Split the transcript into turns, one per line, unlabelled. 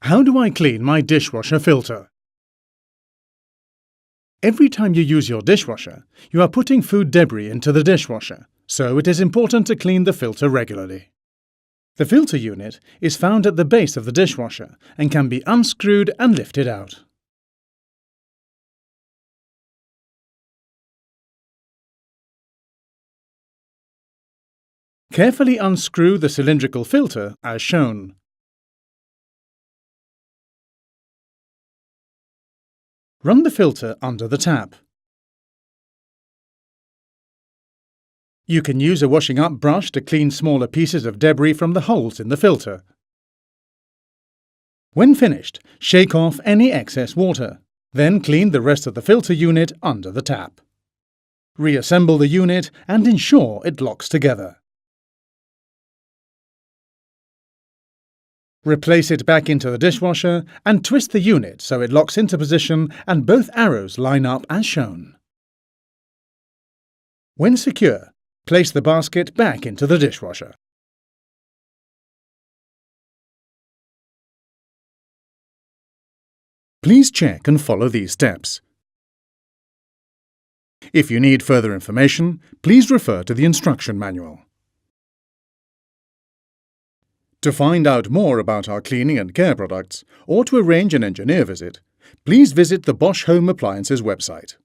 How do I clean my dishwasher filter? Every time you use your dishwasher, you are putting food debris into the dishwasher, so it is important to clean the filter regularly. The filter unit is found at the base of the dishwasher and can be unscrewed and lifted out. Carefully unscrew the cylindrical filter as shown. Run the filter under the tap. You can use a washing up brush to clean smaller pieces of debris from the holes in the filter. When finished, shake off any excess water. Then clean the rest of the filter unit under the tap. Reassemble the unit and ensure it locks together. Replace it back into the dishwasher and twist the unit so it locks into position and both arrows line up as shown. When secure, place the basket back into the dishwasher. Please check and follow these steps. If you need further information, please refer to the instruction manual. To find out more about our cleaning and care products, or to arrange an engineer visit, please visit the Bosch Home Appliances website.